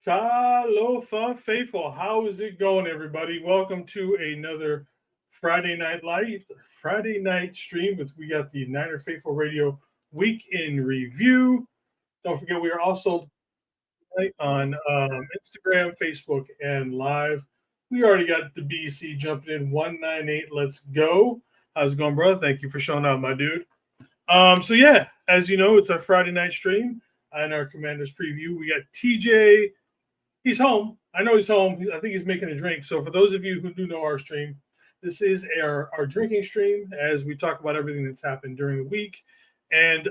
Talofa Faithful. How is it going, everybody? Welcome to another Friday Night Live, Friday night stream with we got the Niner Faithful Radio Week in Review. Don't forget, we are also on Instagram, Facebook, and live. We already got the BC jumping in 198. Let's go. How's it going, brother? Thank you for showing up, my dude. So yeah, as you know, it's our Friday night stream and our Commanders preview. We got TJ. He's home. I know he's home. I think he's making a drink. So for those of you who do know our stream, this is our drinking stream as we talk about everything that's happened during the week and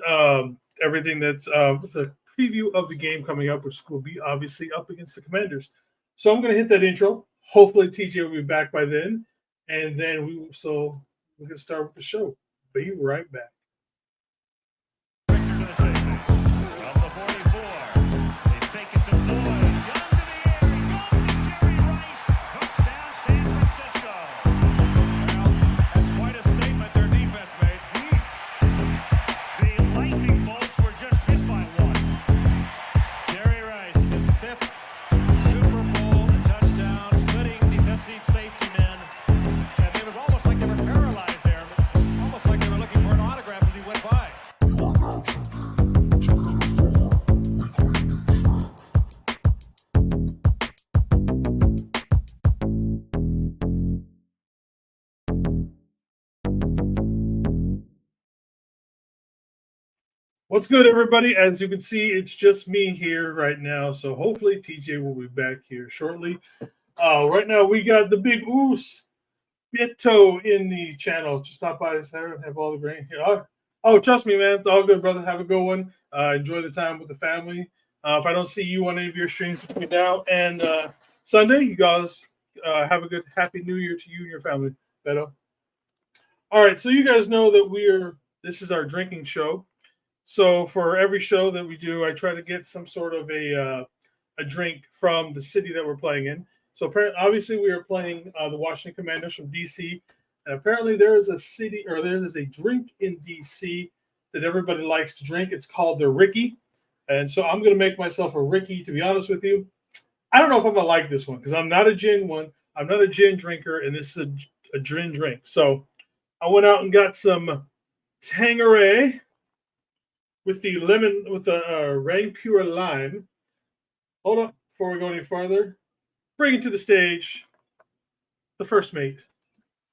everything that's with the preview of the game coming up, which will be obviously up against the Commanders. So I'm going to hit that intro. Hopefully TJ will be back by then, and then we can start with the show. Be right back. What's good, everybody? As you can see, it's just me here right now. So hopefully TJ will be back here shortly. Right now, we got the big Oos Bieto in the channel. Just stop by this area and have all the grain here. Oh, trust me, man. It's all good, brother. Have a good one. Enjoy the time with the family. If I don't see you on any of your streams between now and Sunday, you guys have a good, happy New Year to you and your family, Beto. All right, so you guys know that this is our drinking show. So for every show that we do, I try to get some sort of a drink from the city that we're playing in. So obviously we are playing the Washington Commanders from DC, and apparently there is a drink in DC that everybody likes to drink. It's called the Ricky, and so I'm going to make myself a Ricky. To be honest with you, I don't know if I'm going to like this one because I'm not a gin drinker, and this is a gin drink. So I went out and got some Tanqueray with the Rang Pure Lime. Hold up, before we go any farther, bring it to the stage, the first mate,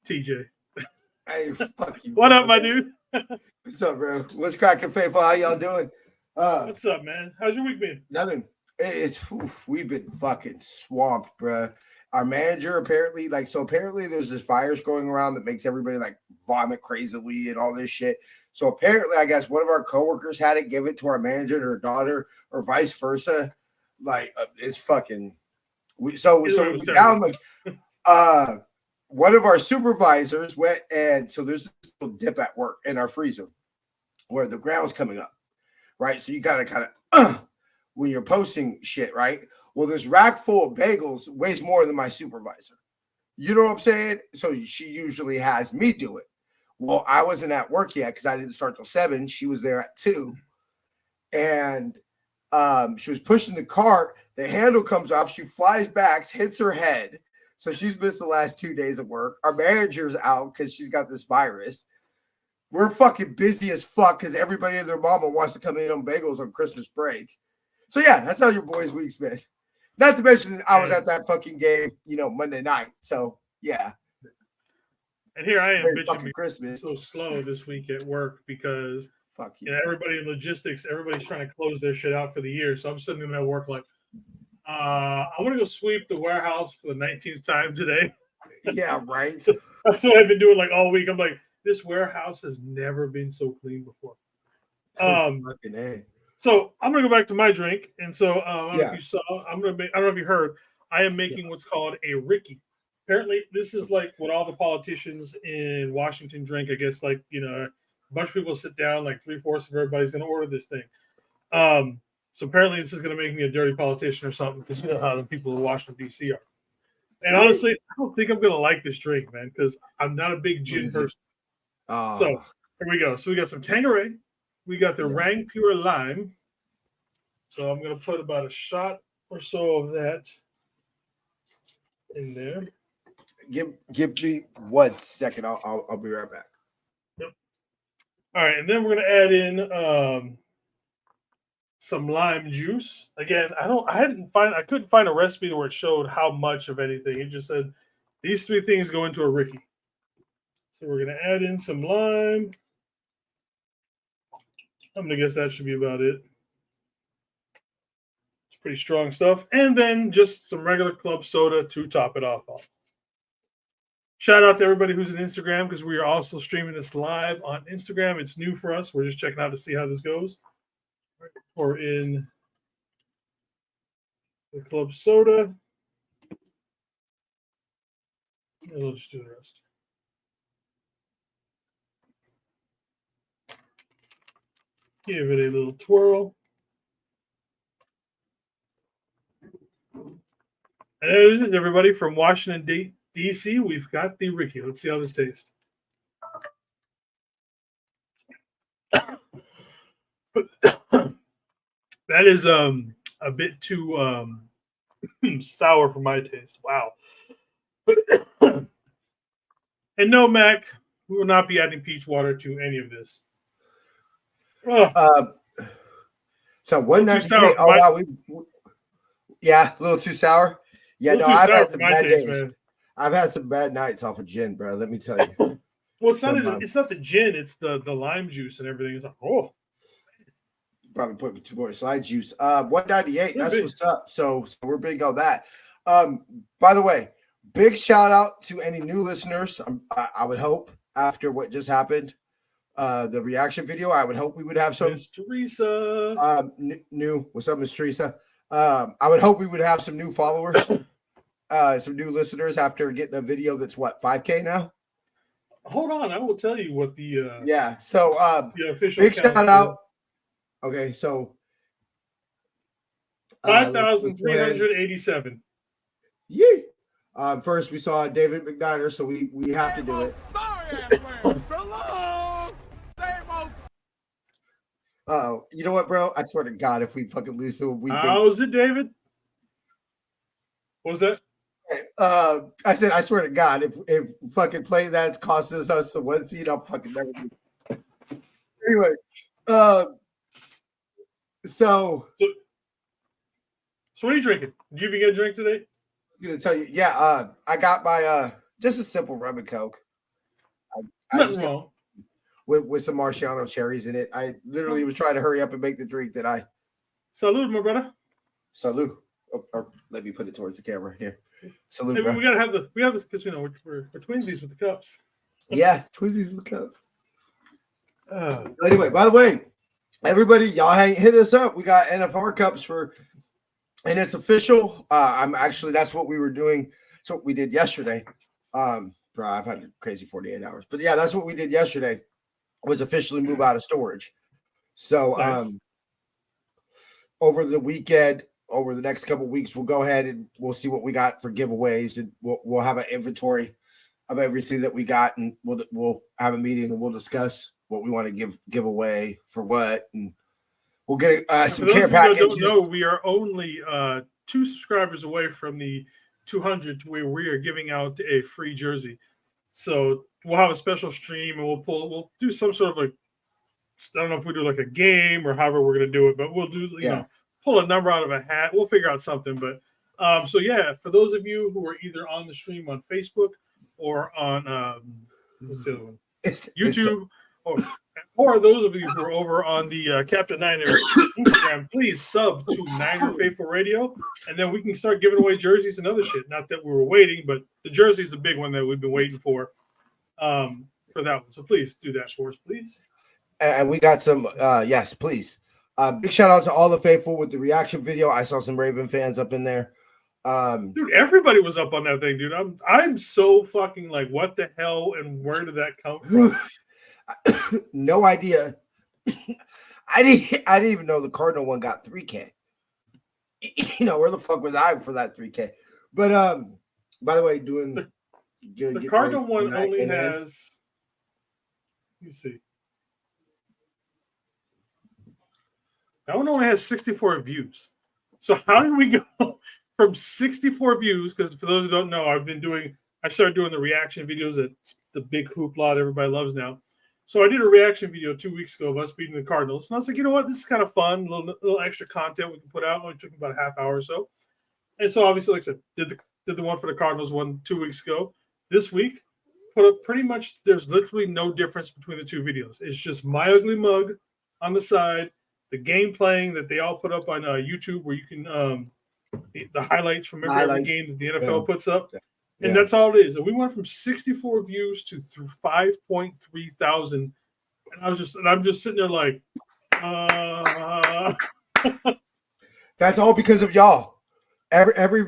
TJ. Hey, fuck you. What up, my dude? What's up, bro? What's cracking, Faithful? How y'all doing? What's up, man? How's your week been? Nothing. We've been fucking swamped, bro. Our manager apparently there's this virus going around that makes everybody like vomit crazily and all this shit. So apparently, I guess one of our coworkers had it, give it to our manager and her daughter, or vice versa. Like it's fucking. We down like one of our supervisors went, and so there's this little dip at work in our freezer where the ground's coming up, right? So you gotta kind of when you're posting shit, right? Well, this rack full of bagels weighs more than my supervisor. You know what I'm saying? So she usually has me do it. Well, I wasn't at work yet because I didn't start till 7. She was there at 2. And she was pushing the cart. The handle comes off. She flies back, hits her head. So she's missed the last 2 days of work. Our manager's out because she's got this virus. We're fucking busy as fuck because everybody and their mama wants to come in on bagels on Christmas break. So, yeah, that's how your boys' week's been. Not to mention I was at that fucking game, Monday night. So, yeah. And here I am bitching Christmas so slow this week at work because everybody in logistics, everybody's trying to close their shit out for the year. So I'm sitting in at work like, I want to go sweep the warehouse for the 19th time today. Yeah, right. That's what I've been doing like all week. I'm like, this warehouse has never been so clean before. So I'm gonna go back to my drink, and so I don't know if you saw. I don't know if you heard. I am making what's called a Ricky. Apparently, this is like what all the politicians in Washington drink. I guess a bunch of people sit down, like 3/4 of everybody's going to order this thing. So apparently, this is going to make me a dirty politician or something because you know how the people in Washington D.C. are. And honestly, I don't think I'm going to like this drink, man, because I'm not a big gin person. So here we go. So we got some Tanqueray. We got the Rang Pure Lime. So I'm going to put about a shot or so of that in there. Give me 1 second. I'll be right back. Yep. All right, and then we're gonna add in some lime juice. Again, I couldn't find a recipe where it showed how much of anything. It just said these 3 things go into a Ricky. So we're gonna add in some lime. I'm gonna guess that should be about it. It's pretty strong stuff. And then just some regular club soda to top it off. Shout out to everybody who's on Instagram because we are also streaming this live on Instagram. It's new for us. We're just checking out to see how this goes. Pour in the club soda. And we'll just do the rest. Give it a little twirl. And there it is, everybody from Washington, D.C. We've got the Ricky. Let's see how this tastes. That is a bit too sour for my taste. Wow. And no, Mac, we will not be adding peach water to any of this. So 198. Oh wow, yeah, a little too sour. Yeah, no, I've had some bad days. Man. I've had some bad nights off of gin, bro. Let me tell you. Well, it's not the gin; it's the lime juice and everything. It's like, oh, probably put too much lime juice. 198. That's what's up. So we're big on that. By the way, big shout out to any new listeners. I would hope after what just happened, the reaction video. I would hope we would have some. Miss Teresa. New. What's up, Miss Teresa? I would hope we would have some new followers, some new listeners after getting a video that's what 5K now. Hold on, I will tell you what the yeah. So the official big shout out. Okay, so 5,387. Yee. First we saw David McNiner, so we have to do it. Oh, you know what, bro? I swear to God, if we fucking lose to a weekend. How's it, David? What was that? I said, I swear to God, if fucking play that's costing us the 1 seed, I'll fucking never do it. Anyway, so what are you drinking? Did you even get a drink today? I'm gonna tell you, yeah. I got my just a simple rum and coke. Nothing wrong. With some Marciano cherries in it. I literally was trying to hurry up and make the drink that I. Salud, my brother. Salud. Or let me put it towards the camera here. Salud, hey, bro. We gotta have this because you know we're twinsies with the cups. Yeah, twinsies with the cups. Anyway, by the way, everybody, y'all hit us up. We got NFR cups and it's official. That's what we were doing. That's what we did yesterday. Bro, I've had a crazy 48 hours, but yeah, that's what we did yesterday. Was officially move out of storage. So nice. Over the weekend, over the next couple of weeks, we'll go ahead and we'll see what we got for giveaways, and we'll have an inventory of everything that we got, and we'll have a meeting and we'll discuss what we want to give away for what, and we'll get some care packages. Don't know, we are only 2 subscribers away from the 200 where we are giving out a free jersey. So we'll have a special stream and we'll do some sort of I don't know if we do like a game or however we're going to do it, but we'll do, you know, pull a number out of a hat. We'll figure out something. But so yeah, for those of you who are either on the stream on Facebook or on what's the other one? YouTube, or those of you who are over on the Capt Niner Instagram, please sub to Niner Faithful Radio, and then we can start giving away jerseys and other shit. Not that we were waiting, but the jersey is the big one that we've been waiting for that one. So please do that for us, please. And we got some, yes, please. Big shout out to all the faithful with the reaction video. I saw some Raven fans up in there. Dude, everybody was up on that thing, dude. I'm so fucking like, what the hell and where did that come from? No idea. I didn't even know the Cardinal one got 3K. You know, where the fuck was I for that 3K? But by the way, doing the Cardinal one only has, let me see. That one only has 64 views. So how did we go from 64 views? Because for those who don't know, I started doing the reaction videos that the big hoopla that everybody loves now. So I did a reaction video 2 weeks ago of us beating the Cardinals. And I was like, you know what? This is kind of fun. A little extra content we can put out. It only took about a half hour or so. And so obviously, like I said, did the one for the Cardinals 2 weeks ago. This week, put up pretty much, there's literally no difference between the two videos. It's just my ugly mug on the side, the game playing that they all put up on YouTube where you can the highlights from every game that the NFL puts up. And that's all it is. And we went from 64 views to 5.3 thousand. And I'm just sitting there like, That's all because of y'all. Every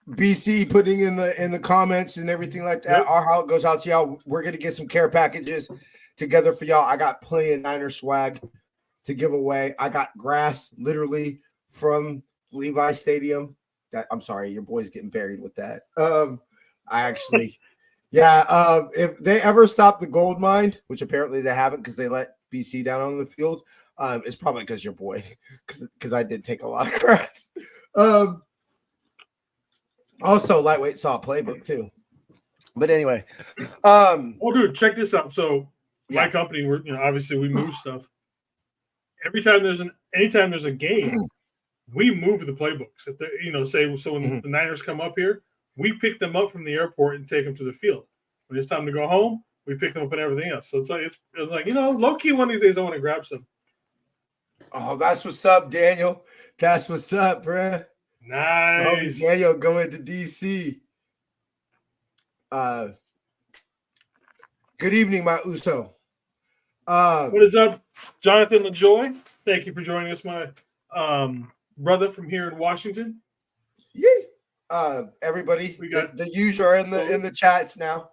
BC putting in the comments and everything like that. Yep. Our heart goes out to y'all. We're gonna get some care packages together for y'all. I got plenty of Niner swag to give away. I got grass literally from Levi Stadium. I'm sorry, your boy's getting buried with that. If they ever stop the gold mine, which apparently they haven't because they let BC down on the field, it's probably because your boy, because I did take a lot of grass. Also lightweight saw playbook too. But anyway, dude, check this out. So my company, obviously we move stuff. Anytime there's a game, we move the playbooks. If they, when the Niners come up here, we pick them up from the airport and take them to the field. When it's time to go home, we pick them up and everything else. So it's like low key. One of these days, I want to grab some. Oh, that's what's up, Daniel. That's what's up, bruh. Nice. Daniel going to DC. Good evening, my Uso. What is up, Jonathan LaJoy? Thank you for joining us, my brother from here in Washington. Yeah. Everybody, we got the usual in the chats now.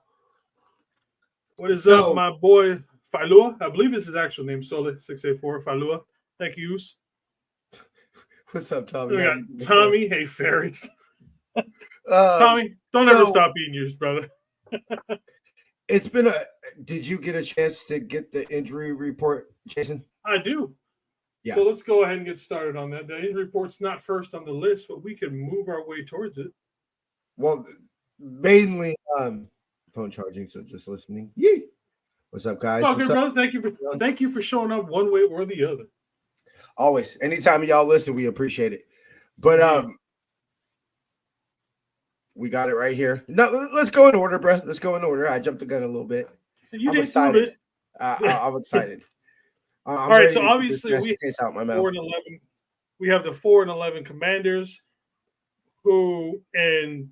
What is up, my boy Failua? I believe it's his actual name, Sole684 Failua. Thank you. What's up, Tommy? We got Tommy. Hey, fairies. Tommy, don't ever stop being used, brother. It's been did you get a chance to get the injury report, Jason? I do. Yeah. So let's go ahead and get started on that. The injury report's not first on the list, but we can move our way towards it. Well, mainly phone charging, so just listening. Yee. What's up, guys? Okay, brother. Thank you for showing up one way or the other. Always. Anytime y'all listen, we appreciate it. But we got it right here. No, let's go in order, bro. Let's go in order. I jumped the gun a little bit. I'm excited. I'm excited. All right, so obviously we have 4-11. We have the 4-11 Commanders, and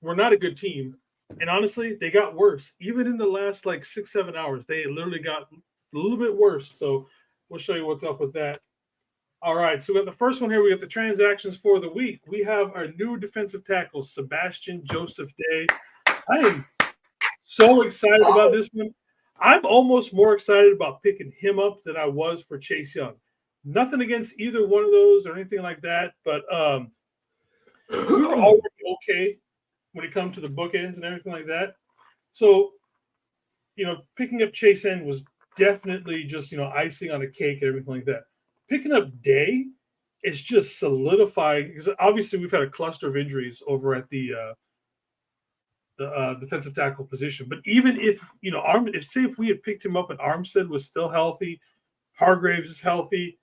we're not a good team. And honestly, they got worse. Even in the last 6-7 hours, they literally got a little bit worse. So we'll show you what's up with that. All right, so we got the first one here. We got the transactions for the week. We have our new defensive tackle, Sebastian Joseph Day. I am so excited about this one. I'm almost more excited about picking him up than I was for Chase Young. Nothing against either one of those or anything like that, but we were already okay when it comes to the bookends and everything like that. So, picking up Chase Young was definitely just, icing on a cake and everything like that. Picking up Day is just solidifying, because obviously we've had a cluster of injuries over at the defensive tackle position. But even if if we had picked him up and Armstead was still healthy, Hargraves is healthy,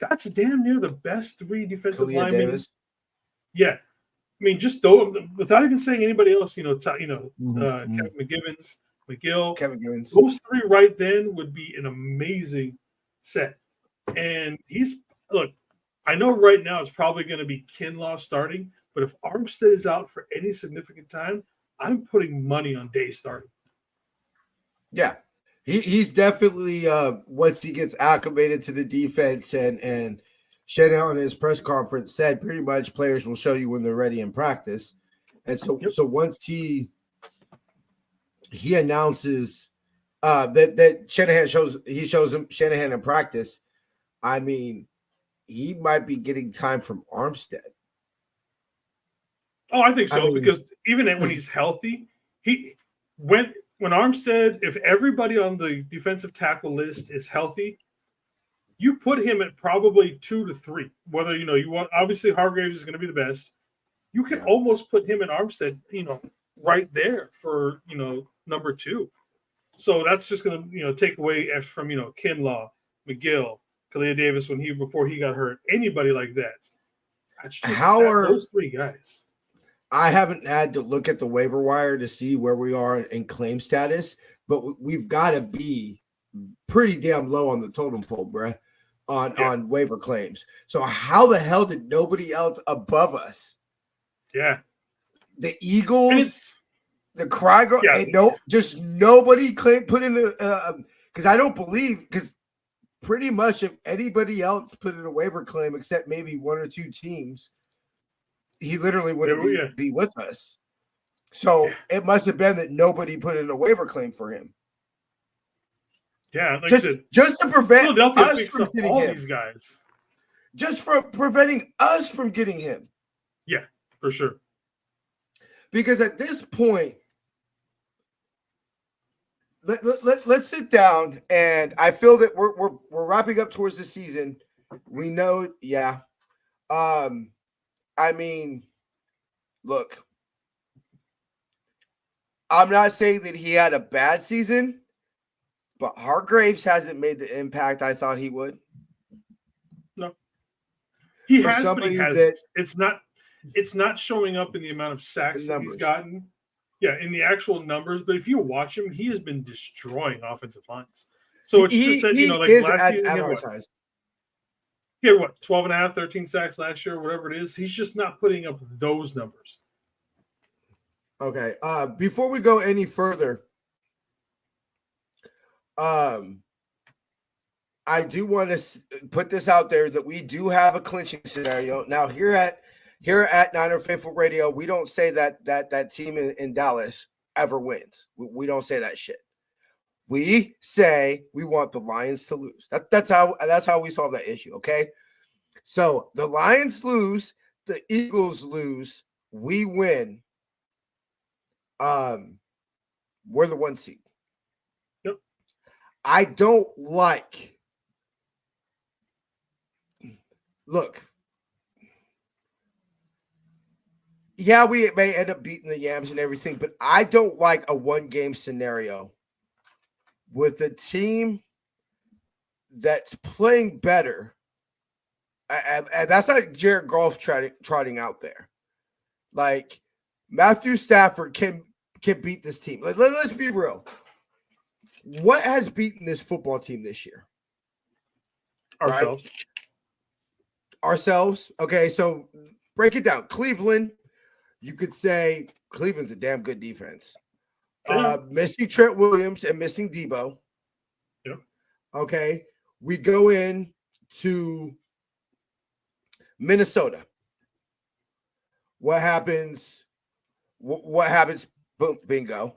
that's damn near the best three defensive linemen. Davis. Yeah, I mean, just though without even saying anybody else, Kevin McGivens, McGill, Kevin Givens, those three right then would be an amazing set. And I know right now it's probably going to be Kinlaw starting, but if Armstead is out for any significant time, I'm putting money on Day starting. Yeah, he's definitely once he gets acclimated to the defense, and Shanahan in his press conference said pretty much players will show you when they're ready in practice, and so once he announces that Shanahan shows him Shanahan in practice, I mean, he might be getting time from Armstead. Oh, I think so, because even when he's healthy, when Armstead, if everybody on the defensive tackle list is healthy, you put him at probably 2 to 3. Whether you want, obviously Hargraves is going to be the best. You can almost put him and Armstead, right there for number 2. So that's just going to take away from Kinlaw, McGill, Kalia Davis before he got hurt. Anybody like that. That's just those 3 guys. I haven't had to look at the waiver wire to see where we are in claim status, but we've got to be pretty damn low on the totem pole, bruh, on waiver claims. So how the hell did nobody else above us? Yeah. The Eagles, the Krieger, just nobody put in because I don't believe, because pretty much if anybody else put in a waiver claim except maybe 1 or 2 teams, he literally wouldn't be with us. So it must have been that nobody put in a waiver claim for him. Yeah, just to prevent us from getting all these guys. Just for preventing us from getting him. Yeah, for sure. Because at this point, let's sit down, and I feel that we're wrapping up towards the season. We know, I mean, look, I'm not saying that he had a bad season, but Hargraves hasn't made the impact I thought he would. No, he has, but he hasn't. It's not showing up in the amount of sacks that he's gotten. Yeah, in the actual numbers, but if you watch him, he has been destroying offensive lines. So it's just that, like last season, he had 12 and a half, 13 sacks last year, whatever it is. He's just not putting up those numbers. Okay. Before we go any further, I do want to put this out there that we do have a clinching scenario. Now, here at Niner Faithful Radio, we don't say that team in Dallas ever wins. We don't say that shit. We say we want the Lions to lose. That's how we solve that issue, okay? So the Lions lose, the Eagles lose, we win. We're the 1 seed. Yep. I don't like. Look. Yeah, we may end up beating the Yams and everything, but I don't like a 1-game scenario with a team that's playing better. And that's not Jared Goff trotting out there. Like, Matthew Stafford can beat this team. Let's be real. What has beaten this football team this year? Ourselves. Right? Ourselves. Okay, so break it down. Cleveland, you could say Cleveland's a damn good defense. Missing Trent Williams and missing Debo. Yep. Okay, we go in to Minnesota. What happens? What happens? Boom, bingo.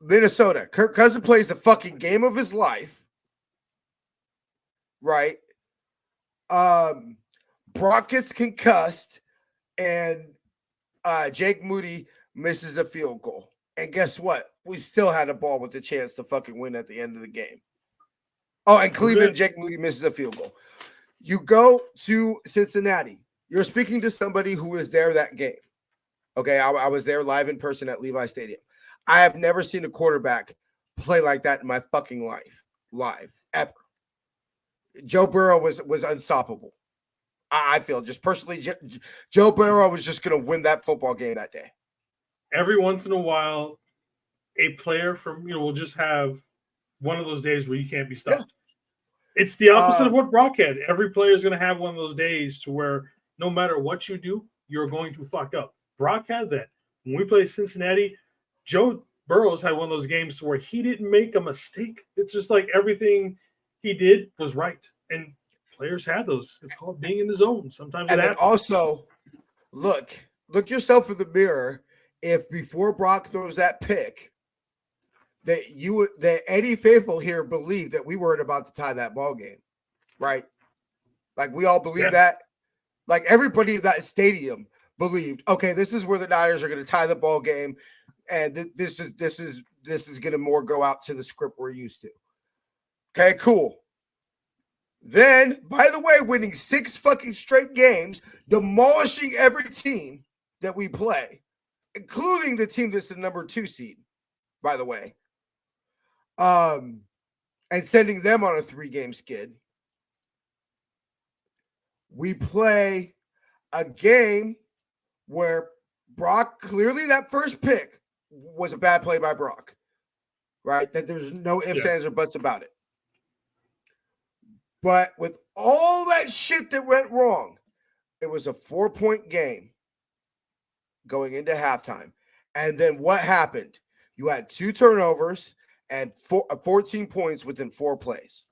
Minnesota. Kirk Cousins plays the fucking game of his life. Right? Brock gets concussed, and Jake Moody misses a field goal. And guess what? We still had a ball with a chance to fucking win at the end of the game. Oh, and Cleveland, Jake Moody misses a field goal. You go to Cincinnati. You're speaking to somebody who was there that game. Okay, I was there live in person at Levi Stadium. I have never seen a quarterback play like that in my fucking life, live, ever. Joe Burrow was unstoppable. I feel just personally, Joe Burrow was just going to win that football game that day. Every once in a while, a player from will just have one of those days where you can't be stopped. Yeah. It's the opposite of what Brock had. Every player is going to have one of those days to where no matter what you do, you're going to fuck up. Brock had that. When we played Cincinnati, Joe Burrows had one of those games where he didn't make a mistake. It's just like everything he did was right. And players have those. It's called being in the zone. Sometimes and it then happens. Also, look yourself in the mirror. If before Brock throws that pick, that Eddie Faithful here believed that we weren't about to tie that ball game, right? Like we all believe that. Like everybody in that stadium believed, okay, this is where the Niners are going to tie the ball game, and this is going to more go out to the script we're used to. Okay, cool. Then, by the way, winning 6 fucking straight games, demolishing every team that we play, including the team that's the number 2 seed, by the way. And sending them on a 3-game skid. We play a game where Brock, clearly that first pick was a bad play by Brock, right? That there's no ifs, ands, or buts about it. But with all that shit that went wrong, it was a 4-point game going into halftime. And then what happened? You had 2 turnovers and 14 points within 4 plays.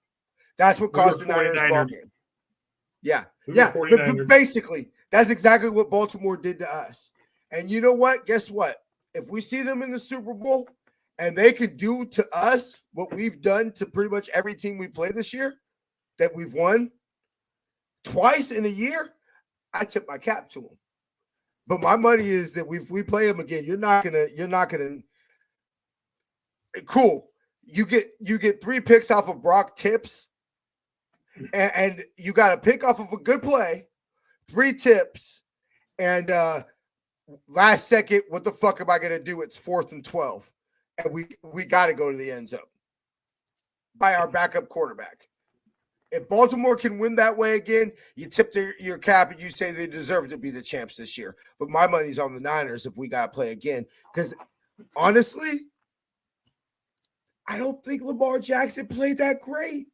That's what cost the Niners ball game. Yeah. But basically, that's exactly what Baltimore did to us. And you know what? Guess what? If we see them in the Super Bowl and they could do to us what we've done to pretty much every team we play this year, that we've won twice in a year, I tip my cap to them. But my money is that if we play them again, you're not gonna. Cool. You get 3 picks off of Brock tips, and you got a pick off of a good play, 3 tips, and last second, what the fuck am I gonna do? It's 4th and 12, and we got to go to the end zone by our backup quarterback. If Baltimore can win that way again, you tip your cap and you say they deserve to be the champs this year. But my money's on the Niners if we got to play again. Because honestly, I don't think Lamar Jackson played that great.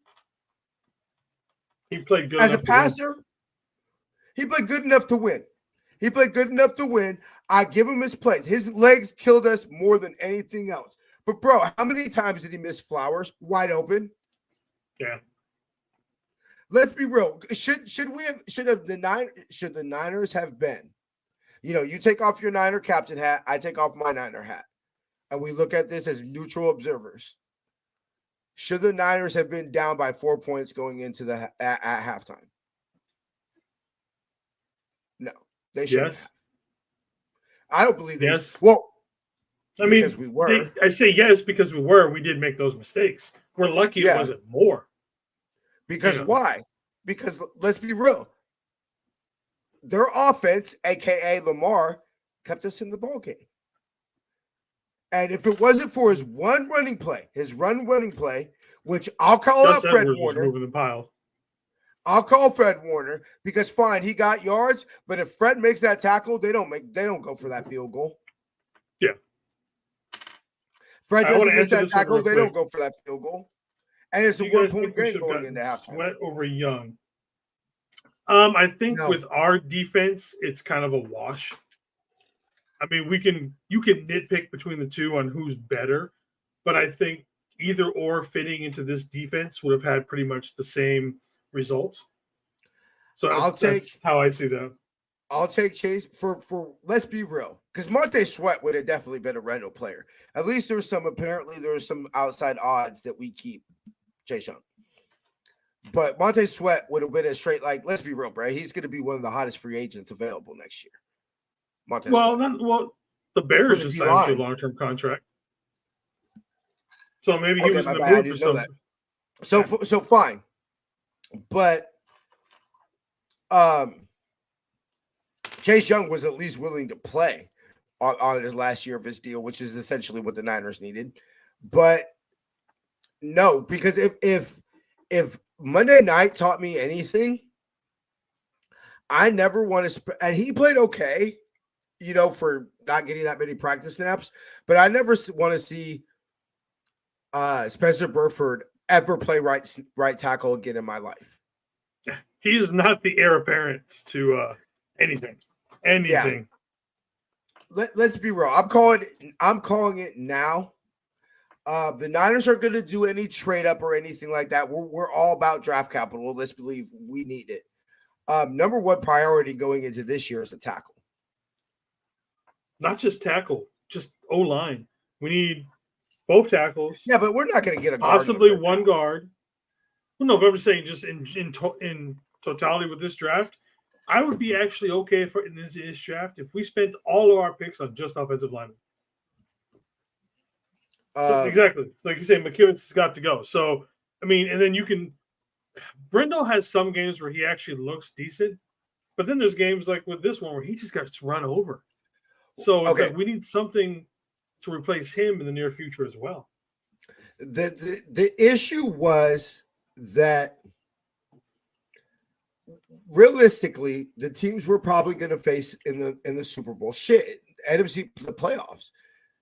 He played good as a passer. He played good enough to win. I give him his plays. His legs killed us more than anything else. But bro, how many times did he miss Flowers wide open? Yeah. Let's be real. Should the Niners have been? You take off your Niner captain hat, I take off my Niner hat, and we look at this as neutral observers. Should the Niners have been down by 4 points going into at halftime? No, they shouldn't have. I don't believe yes. Well, I mean, because we were. I say yes because we were. We did make those mistakes. We're lucky it wasn't more. Because why? Because let's be real. Their offense, aka Lamar, kept us in the ball game. And if it wasn't for his run running play, which I'll call out Fred Warner. Moving the pile. I'll call Fred Warner because fine, he got yards, but if Fred makes that tackle, they don't go for that field goal. Yeah. Fred doesn't miss that tackle, they don't go for that field goal. And it's a 1-point game going into halftime. Sweat over Young. I think with our defense, it's kind of a wash. I mean, you can nitpick between the two on who's better, but I think either or fitting into this defense would have had pretty much the same results. So that's how I see that. I'll take Chase for let's be real, because Montez Sweat would have definitely been a rental player. At least there was some outside odds that we keep Chase Young. But Montez Sweat would have been a straight, let's be real, bro. He's going to be one of the hottest free agents available next year. The Bears just signed him to a long-term contract. So maybe he was in the mood for something. So fine. But Chase Young was at least willing to play on his last year of his deal, which is essentially what the Niners needed. But no, because if Monday night taught me anything, I never want to and he played okay, for not getting that many practice snaps, but I never want to see Spencer Burford ever play right tackle again in my life. He is not the heir apparent to anything. Yeah. Let's be real. I'm calling it now. The Niners aren't going to do any trade up or anything like that. We're all about draft capital. Let's believe we need it. Number one priority going into this year is a tackle. Not just tackle, just O-line. We need both tackles. Yeah, but we're not going to get a possibly one guard. Well, no, but I'm just saying, just in totality with this draft, I would be actually okay in this draft if we spent all of our picks on just offensive linemen. Exactly. Like you say, McKivitz has got to go. So, I mean, and then you can Brindle has some games where he actually looks decent, but then there's games like with this one where he just gets run over. So it's Okay. like we need something to replace him in the near future as well. The issue was that realistically, the teams we're probably going to face in the Super Bowl, NFC, the playoffs.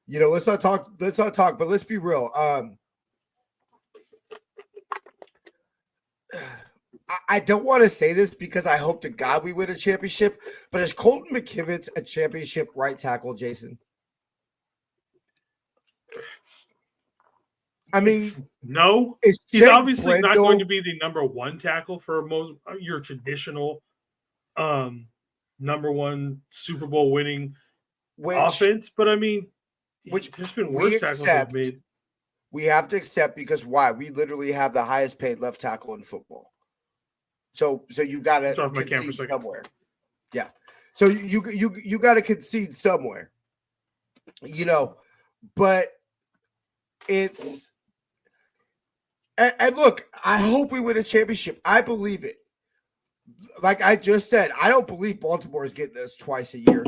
Let's not talk, but let's be real. I don't want to say this because I hope to God we win a championship, but is Colton McKivitz a championship right tackle, Jason? I mean, no. He's obviously not going to be the number one tackle for most your traditional number one Super Bowl winning offense, but I mean, there's been worse tackles they've made. We have to accept because why? We literally have the highest paid left tackle in football. So you got to concede somewhere. Yeah. So you got to concede somewhere. But it's and look, I hope we win a championship. I believe it. Like I just said, I don't believe Baltimore is getting us twice a year.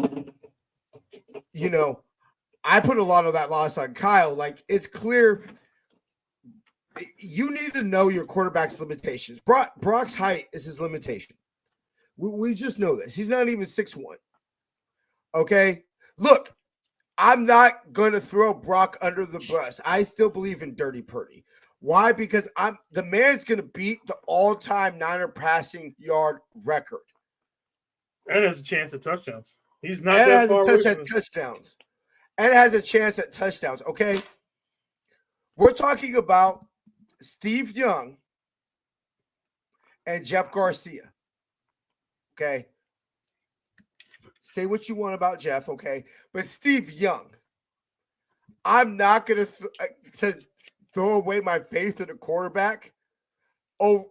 I put a lot of that loss on Kyle. Like, it's clear you need to know your quarterback's limitations. Brock's height is his limitation. We just know this. He's not even 6'1". Okay? Look, I'm not going to throw Brock under the bus. I still believe in Dirty Purdy. Why? Because the man's going to beat the all-time Niner passing yard record. And has a chance at touchdowns. He's not that far away from touchdowns. And has a chance at touchdowns, okay? We're talking about Steve Young and Jeff Garcia, okay? Say what you want about Jeff, okay? But Steve Young, I'm not going to throw away my faith in a quarterback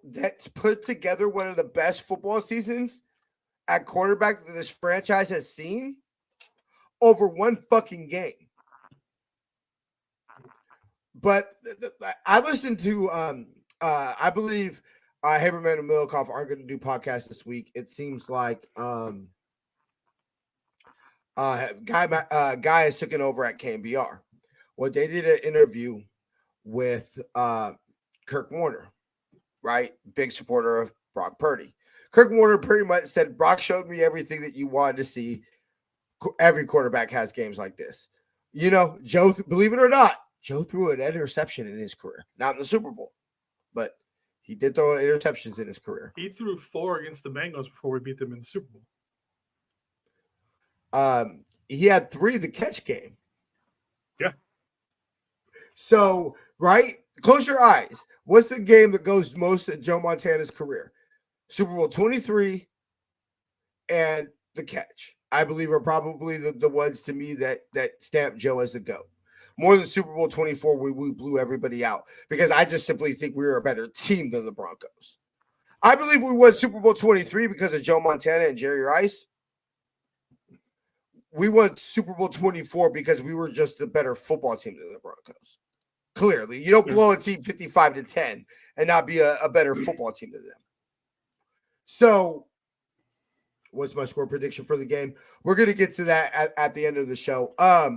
that's put together one of the best football seasons at quarterback that this franchise has seen over one fucking game. But I listened to, I believe Haberman and Milikoff aren't going to do podcasts this week. It seems like Guy has taken over at KMBR. Well, they did an interview with Kirk Warner, right? Big supporter of Brock Purdy. Kirk Warner pretty much said, Brock showed me everything that you wanted to see. Every quarterback has games like this. Joe, believe it or not, Joe threw an interception in his career. Not in the Super Bowl, but he did throw interceptions in his career. He threw 4 against the Bengals before we beat them in the Super Bowl. He had 3 the catch game. Yeah. So, right? Close your eyes. What's the game that goes most in Joe Montana's career? Super Bowl 23 and the catch. I believe are probably the ones to me that stamp Joe as the GOAT. More than Super Bowl 24, we blew everybody out because I just simply think we were a better team than the Broncos. I believe we won Super Bowl 23 because of Joe Montana and Jerry Rice. We won Super Bowl 24 because we were just a better football team than the Broncos. Clearly, you don't blow a team 55-10 and not be a better football team than them. So, what's my score prediction for the game? We're going to get to that at the end of the show.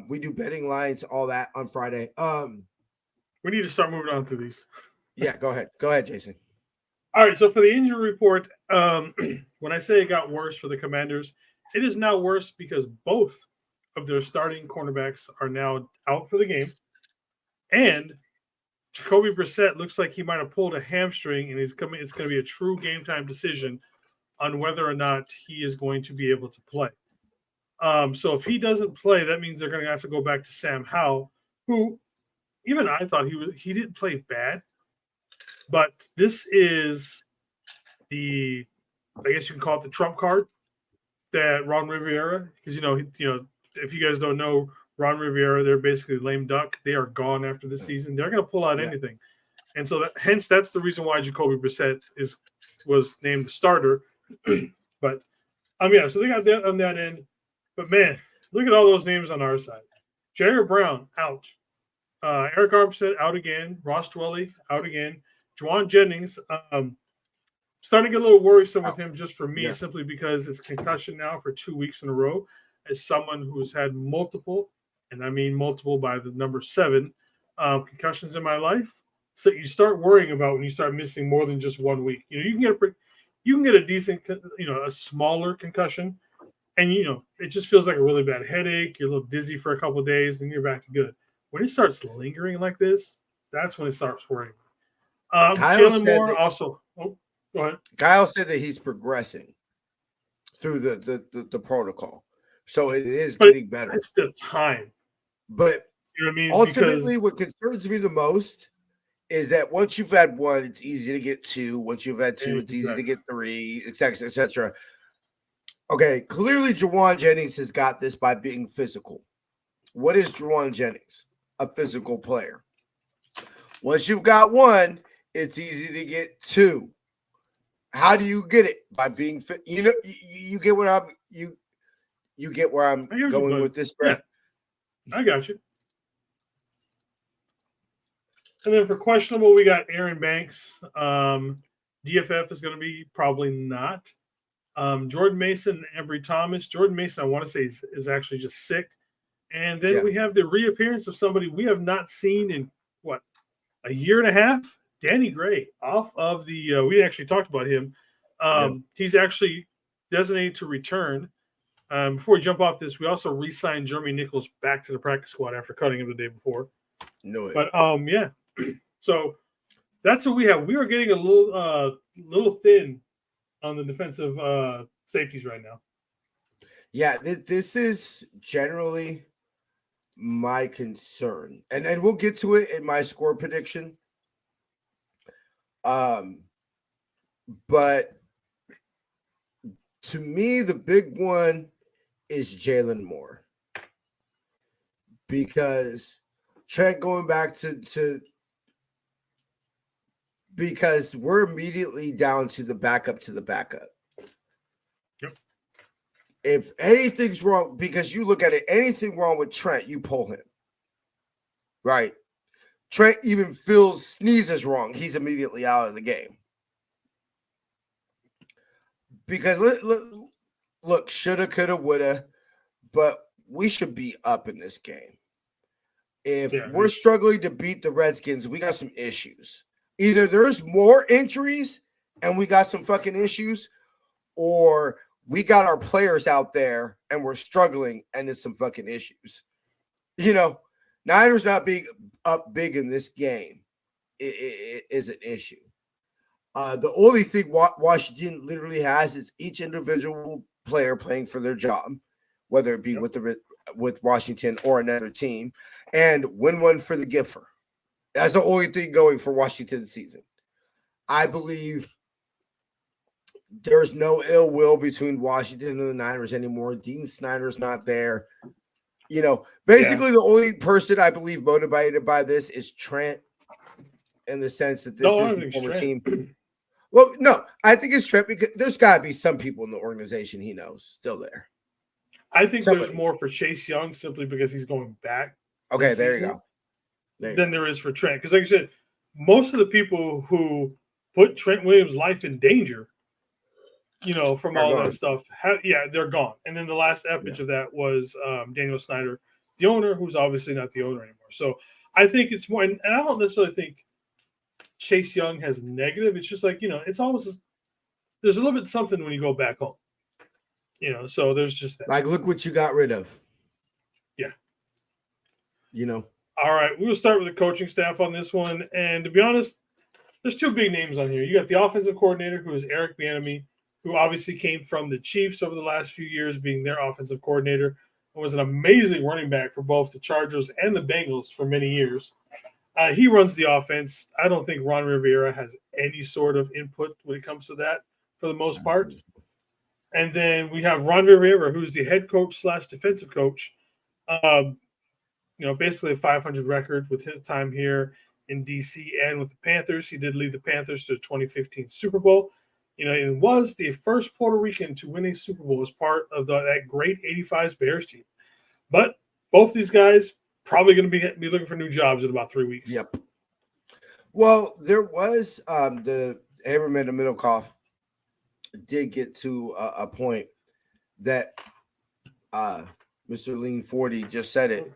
We do betting lines, all that on Friday. We need to start moving on through these. Yeah, go ahead. Go ahead, Jason. All right, so for the injury report, when I say it got worse for the Commanders, it is now worse because both of their starting cornerbacks are now out for the game. And Jacoby Brissett looks like he might have pulled a hamstring, and it's going to be a true game time decision on whether or not he is going to be able to play. So if he doesn't play, that means they're going to have to go back to Sam Howell, who even I thought he didn't play bad, but this is I guess you can call it the trump card that Ron Rivera, because if you guys don't know Ron Rivera, they're basically lame duck. They are gone after the season. They're going to pull out anything. And so that's the reason why Jacoby Brissett was named the starter. But so they got that on that end. But man, look at all those names on our side. Jerry Brown out. Eric Armstead out again. Ross Dwelly out again. Juwan Jennings. starting to get a little worrisome with him just for me, Yeah. simply because it's concussion now for 2 weeks in a row. As someone who's had multiple, and I mean multiple by the number 7, concussions in my life. So you start worrying about when you start missing more than just 1 week. You can get a decent, a smaller concussion, and it just feels like a really bad headache. You're a little dizzy for a couple of days, and you're back to good. When it starts lingering like this, that's when it starts worrying. Kyle Jalen said Moore that also. Oh, go ahead. Kyle said that he's progressing through the protocol, so it is But getting better. it's the time. But You know what I mean? ultimately, Because what concerns me the most is that once you've had 1, it's easy to get 2. Once you've had 2, it's easy to exactly. get 3, etc., etc. Okay, clearly Jawan Jennings has got this by being physical. What is Jawan Jennings? A physical player. Once you've got 1, it's easy to get 2. How do you get it? By being fit. You get what you get where I'm I got you, going bud. with this, bro. Yeah, I got you. And then for questionable, we got Aaron Banks. DFF is going to be probably not. Jordan Mason and Embry Thomas. Jordan Mason, I want to say, is actually just sick. And then Yeah. we have the reappearance of somebody we have not seen in what, a year and a half? Danny Gray, off of the. We actually talked about him. He's actually designated to return. Before we jump off this, we also re-signed Jeremy Nichols back to the practice squad after cutting him the day before. Know it. But yeah, so that's what we have. We are getting a little thin on the defensive safeties right now. Yeah, this is generally my concern, and we'll get to it in my score prediction. But to me, the big one is Jalen Moore, because Trent going back to because we're immediately down to the backup to the backup. Yep. If anything's wrong, because you look at it, anything wrong with Trent, you pull him. Right. Trent even feels sneezes wrong, he's immediately out of the game. Because look, shoulda, coulda, woulda, but we should be up in this game. If we're struggling to beat the Redskins, we got some issues. Either there's more injuries and we got some fucking issues, or we got our players out there and we're struggling and it's some fucking issues. Niners not being up big in this game is an issue. The only thing Washington literally has is each individual player playing for their job, whether it be with Washington or another team, and win one for the Gipper. That's the only thing going for Washington this season. I believe there's no ill will between Washington and the Niners anymore. Dean Snyder's not there. Basically the only person I believe motivated by this is Trent, in the sense that this is the former team. Well, no, I think it's Trent, because there's got to be some people in the organization he knows still there. I think there's more for Chase Young, simply because he's going back. Okay, there you go. Than there is for Trent. Because like I said, most of the people who put Trent Williams' life in danger, from all that stuff, they're gone. And then the last epic of that was Daniel Snyder, the owner, who's obviously not the owner anymore. So I think it's more, and I don't necessarily think Chase Young has negative. It's just like, it's almost, there's a little bit something when you go back home. So there's just that. Like, look what you got rid of. Yeah. All right, we'll start with the coaching staff on this one. And to be honest, there's two big names on here. You got the offensive coordinator, who is Eric Bieniemy, who obviously came from the Chiefs over the last few years, being their offensive coordinator, and was an amazing running back for both the Chargers and the Bengals for many years. He runs the offense. I don't think Ron Rivera has any sort of input when it comes to that, for the most part. And then we have Ron Rivera, who's the head coach / defensive coach. Basically a 500 record with his time here in DC and with the Panthers. He did lead the Panthers to the 2015 Super Bowl. And was the first Puerto Rican to win a Super Bowl as part of that great 85 Bears team. But both these guys probably going to be looking for new jobs in about 3 weeks. Yep. Well, there was the Haberman and Middlecoff did get to a point that Mr. Lean 40 just said it.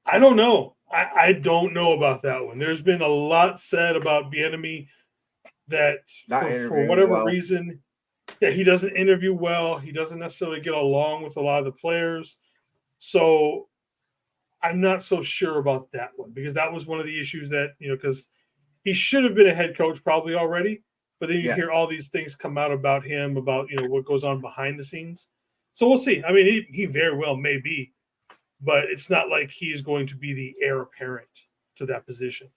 I don't know. I don't know about that one. There's been a lot said about Bieniemy that Not for interviewing whatever well. reason, that he doesn't interview well. He doesn't necessarily get along with a lot of the players. So I'm not so sure about that one because that was one of the issues that, because he should have been a head coach probably already, but then you Yeah. hear all these things come out about him, about, what goes on behind the scenes. So we'll see. I mean, he very well may be, but it's not like he's going to be the heir apparent to that position.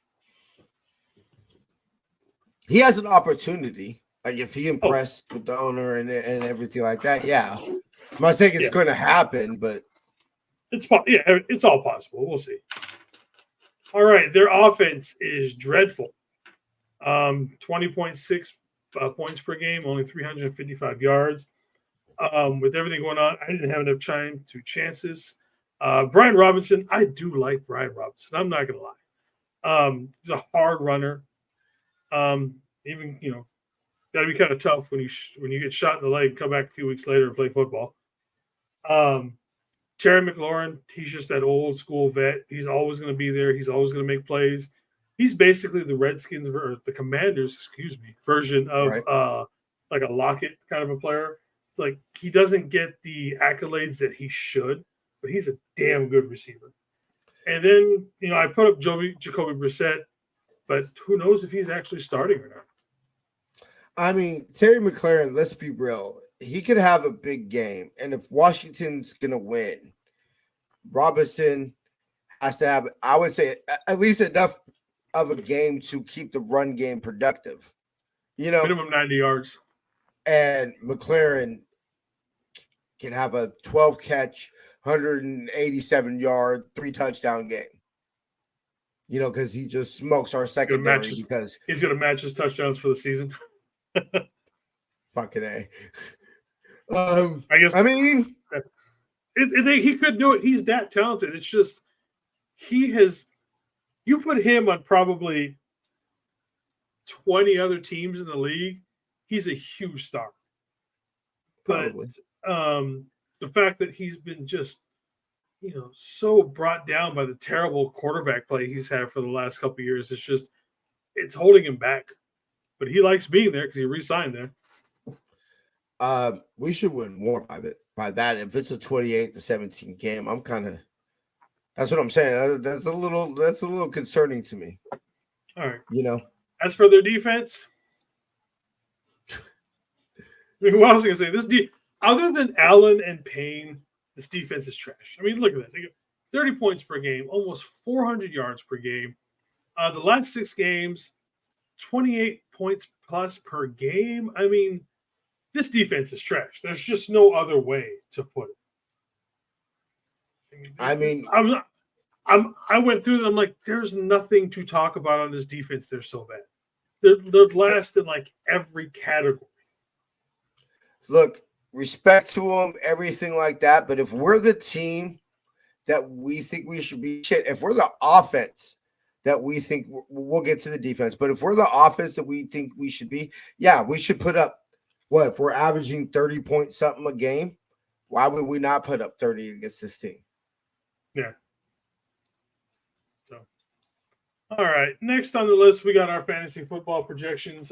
He has an opportunity. Like if he Oh, impressed with the owner and everything like that, yeah. I'm not saying it's yeah. going to happen, but It's all possible. We'll see. All right, their offense is dreadful. 20.6 points per game, only 355 yards. With everything going on, I didn't have enough time to chances. Brian Robinson, I do like Brian Robinson. I'm not gonna lie. He's a hard runner. Even got to be kind of tough when you get shot in the leg, come back a few weeks later and play football. Terry McLaurin, he's just that old school vet. He's always going to be there. He's always going to make plays. He's basically the Redskins or the Commanders, version of right. like a Lockett kind of a player. It's like he doesn't get the accolades that he should, but he's a damn good receiver. And then I put up Jacoby Brissett, but who knows if he's actually starting or not. I mean, Terry McLaurin, let's be real. He could have a big game. And if Washington's going to win, Robinson has to have, I would say, at least enough of a game to keep the run game productive. Minimum 90 yards. And McLaurin can have a 12 catch, 187 yard, 3 touchdown game. Because he just smokes our secondary because he's going to match his touchdowns for the season. Fucking A. I guess. I mean, he could do it. He's that talented. It's just you put him on probably 20 other teams in the league, he's a huge star. Probably. But the fact that he's been just so brought down by the terrible quarterback play he's had for the last couple of years, it's holding him back. But he likes being there because he re-signed there. We should win more by that. If it's a 28-17 game, that's what I'm saying. That's a little concerning to me. All right. As for their defense, I mean, what else was I going to say? Other than Allen and Payne, this defense is trash. I mean, look at that. They get 30 points per game, almost 400 yards per game. The last 6 games, 28 points plus per game. I mean, this defense is trash. There's just no other way to put it. I went through them. I'm like, there's nothing to talk about on this defense. They're so bad. They're last in like every category. Look, respect to them, everything like that. But if we're the team that we think we should be, if we're the offense that we think, we'll get to the defense. But if we're the offense that we think we should be, yeah, we should put up. What, if we're averaging 30 point something a game, why would we not put up 30 against this team? Yeah. So, all right. Next on the list, we got our fantasy football projections.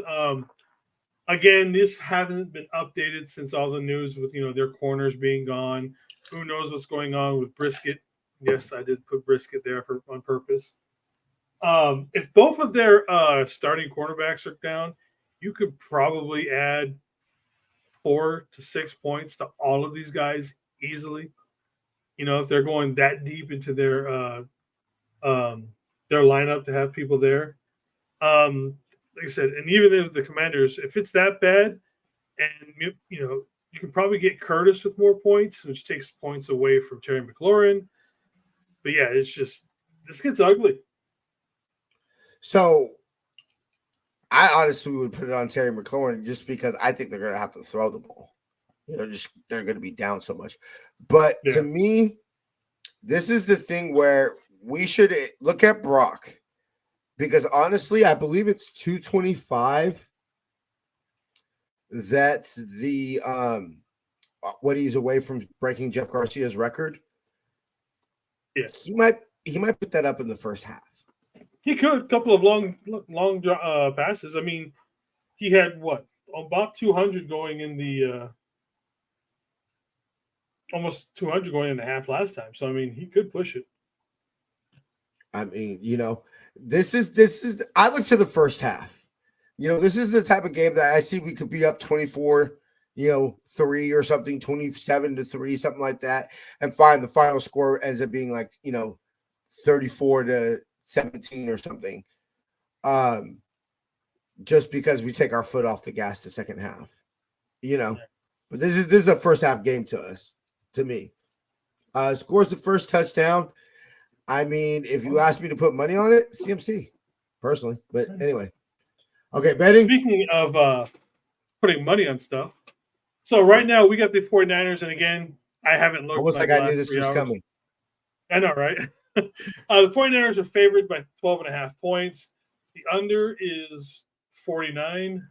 Again, this hasn't been updated since all the news with their corners being gone. Who knows what's going on with Brisket? Yes, I did put Brisket there on purpose. If both of their starting cornerbacks are down, you could probably add 4 to 6 points to all of these guys easily. If they're going that deep into their lineup to have people there. Like I said, and even if the Commanders, if it's that bad, and you can probably get Curtis with more points, which takes points away from Terry McLaurin. But yeah, it's just this gets ugly. So I honestly would put it on Terry McLaurin just because I think they're going to have to throw the ball. Just they're going to be down so much. But to me, this is the thing where we should look at Brock because honestly, I believe it's 225 that the what he's away from breaking Jeff Garcia's record. Yeah, he might put that up in the first half. he could. A couple of long passes. I mean, he had what, about 200 going in the almost 200 going in the half last time. So I mean, he could push it. I mean, this is. I look to the first half. This is the type of game that I see we could be up 24, 3 or something, 27-3, something like that, and find the final score ends up being like 34-17 or something. Just because we take our foot off the gas the second half, But this is a first half game to me. Scores the first touchdown. I mean, if you ask me to put money on it, CMC, personally. But anyway. Okay, betting. Speaking of putting money on stuff. So right now we got the 49ers, and again, I haven't looked. Almost like I knew this was coming. I know, right? The 49ers are favored by 12.5 points. The under is 49.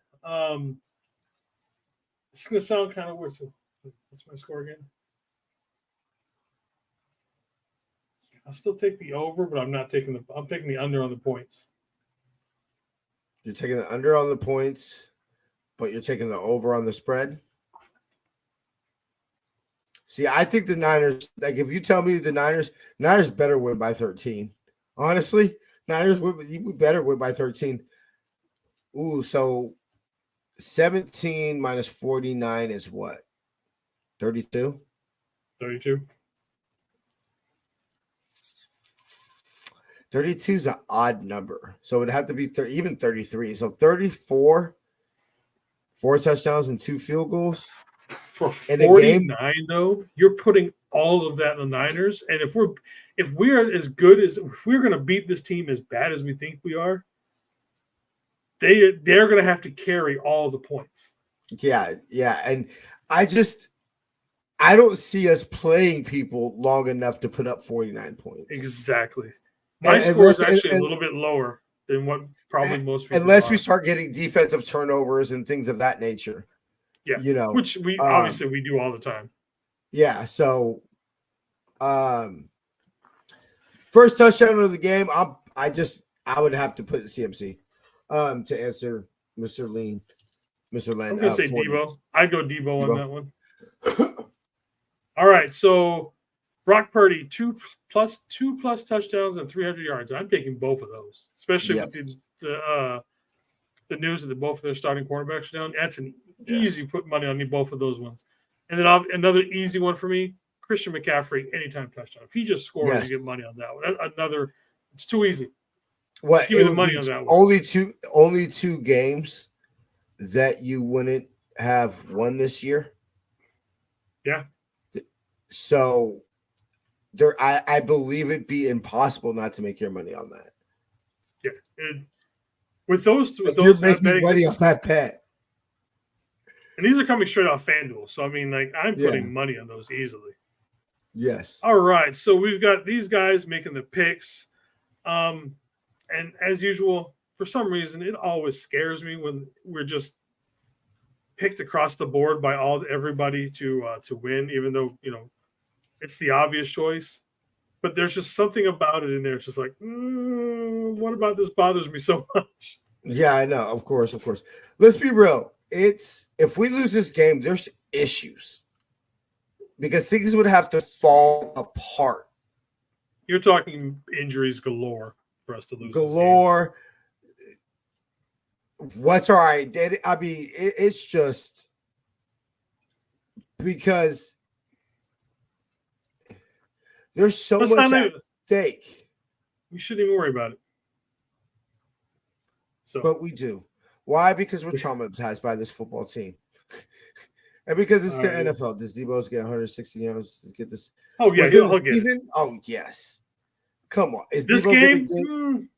It's going to sound kind of weird. So what's my score again? I'll still take the over, but I'm taking the under on the points. You're taking the under on the points, but you're taking the over on the spread. See, I think the Niners, like if you tell me the Niners better win by 13. Honestly, you better win by 13. Ooh, so 17 minus 49 is what? 32? 32. 32 is an odd number. So it'd have to be even 33. So 34, 4 touchdowns and 2 field goals. For 49, though, you're putting all of that in the Niners. And if we're as good as if we're going to beat this team as bad as we think we are, they're going to have to carry all the points. Yeah. And I don't see us playing people long enough to put up 49 points. Exactly. My score is actually a little bit lower than what probably most people unless are. we start getting defensive turnovers and things of that nature. Yeah, which we obviously we do all the time. Yeah, so first touchdown of the game, I would have to put CMC to answer Mr. Len. I'm gonna say Debo. I'd go Debo on that one. All right, so Brock Purdy, 2 plus touchdowns and 300 yards. I'm taking both of those, especially with the news that both of their starting quarterbacks are down. That's an easy put money on both of those ones. And then another easy one for me, Christian McCaffrey, anytime touchdown. If he just scores, you get money on that one. It's too easy. What? Give me the money on that one. Only two games that you wouldn't have won this year. Yeah. So I believe it'd be impossible not to make your money on that. Yeah. With those, you're making money on that bet. And these are coming straight off FanDuel. So, I mean, like, I'm putting money on those easily. Yes. All right. So, we've got these guys making the picks. And as usual, for some reason, it always scares me when we're just picked across the board by everybody to win, even though, it's the obvious choice. But there's just something about it in there. It's just like, what about this bothers me so much? Yeah, I know. Of course. Let's be real. If we lose this game, there's issues because things would have to fall apart. You're talking injuries galore for us to lose. Galore. What's our identity? I mean, it's just because there's so much at stake. We shouldn't even worry about it. But we do. Why? Because we're traumatized by this football team. And because it's the NFL. Does Debo's get 160 yards to get this? Oh, yeah. He'll get it. Oh, yes. Come on. Is this Debo game?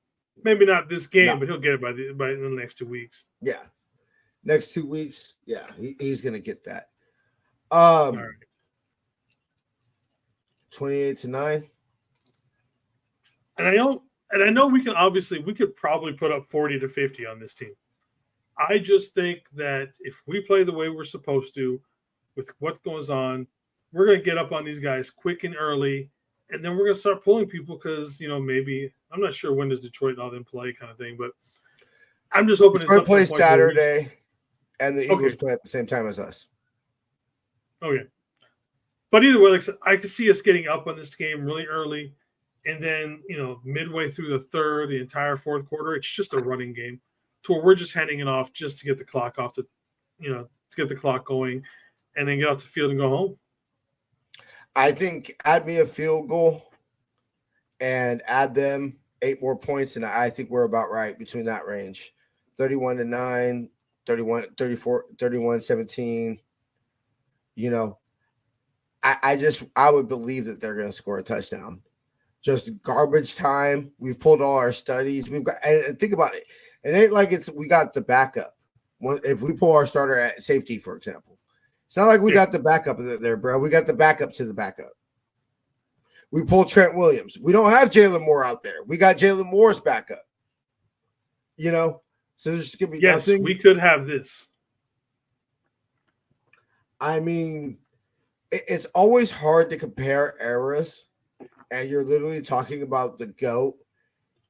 Maybe not this game, but he'll get it by the next 2 weeks. Yeah. Next 2 weeks. Yeah. He's going to get that. All right. 28-9. And I know we could probably put up 40 to 50 on this team. I just think that if we play the way we're supposed to, with what goes on, we're going to get up on these guys quick and early, and then we're going to start pulling people because maybe I'm not sure when does Detroit and all them play kind of thing, but I'm just hoping it's Detroit up to the plays point where Saturday, and the Eagles okay, play at the same time as us. okay. But either way, like I said, I can see us getting up on this game really early, and then midway through the third, the entire fourth quarter, it's just a running game, to where we're just handing it off just to get the clock off to get the clock going, and then get off the field and go home. I think add me a field goal and add them 8 more points, and I think we're about right between that range. 31-9, 31, 34, 31-17. I would believe that they're going to score a touchdown. Just garbage time. We've pulled all our studies. We've got, and think about it. It ain't like we got the backup. If we pull our starter at safety, for example, it's not like we got the backup there, bro. We got the backup to the backup. We pulled Trent Williams. We don't have Jalen Moore out there. We got Jalen Moore's backup. So there's going to be nothing. We could have this. I mean, it's always hard to compare eras, and you're literally talking about the GOAT,